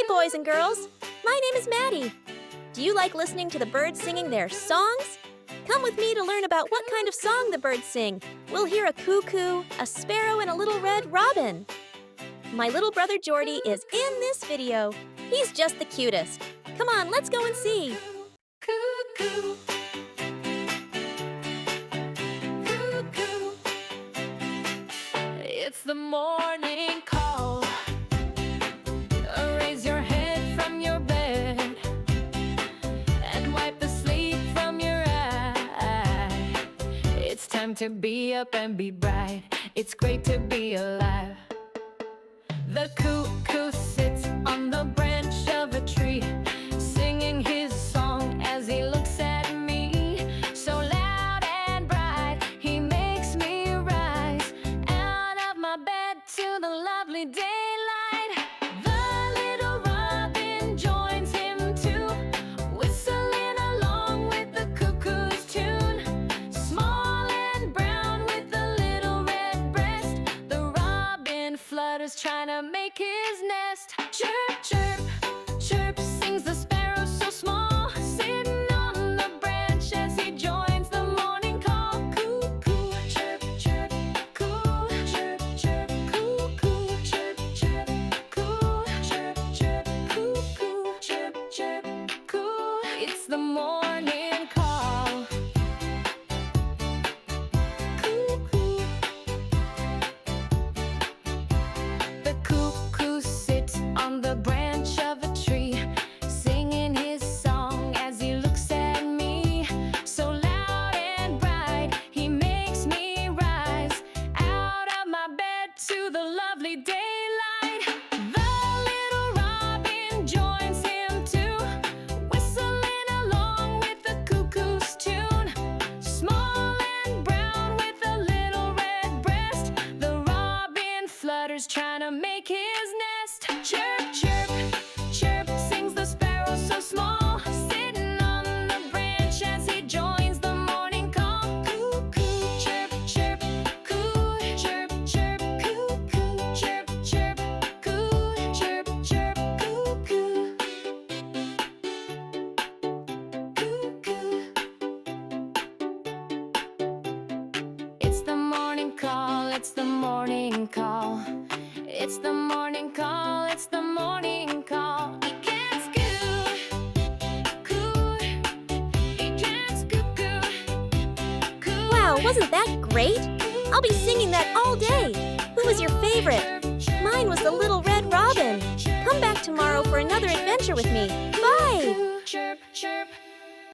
boys and girls. My name is Maddie. Do you like listening to the birds singing their songs? Come with me to learn about what kind of song the birds sing. We'll hear a cuckoo, a sparrow, and a little red robin. My little brother Jordy is in this video. He's just the cutest. Come on, let's go and see. Cuckoo. Cuckoo. It's the morning call. Raise your head from your bed and wipe the sleep from your eye. It's time to be up and be bright. It's great to be alive. The cuckoo sits on the branch of a tree, singing his song as he looks at me. So loud and bright, he makes me rise out of my bed to the lovely daylight. The little robin joins him too, whistling along with the cuckoo's tune. Small and brown with a little red breast, the robin flutters trying to make his nest. Chirp, chirp, chirp, sings the sparrow so small, sitting on the branch as he joins the morning call. Cuckoo, chirp, chirp, coo, chirp, chirp, cuckoo, chirp, chirp, coo, chirp, chirp, cuckoo, chirp, chirp, coo. It's the morning call. Cuckoo. The cuckoo sits on the branch of a tree, singing his song as he looks at me. So loud and bright, he makes me rise out of my bed to the lovely daylight. The little robin joins him too, whistling along with the cuckoo's tune. Small and brown with a little red breast, the robin flutters trying to make his nest. Chirp, chirp, chirp, sings the sparrow so small, sitting on the branch as he joins the morning call. Cuckoo, chirp, chirp, coo, chirp, chirp, cuckoo, chirp, chirp, coo, chirp, chirp, cuckoo. Cuckoo. It's the morning call, it's the morning call. It's the morning call, it's the morning call. He can't scoot, coo. He can't scoot, coo. Wow, wasn't that great? I'll be singing that all day. Who was your favorite? Mine was the little red robin. Come back tomorrow for another adventure with me. Bye! Chirp, chirp.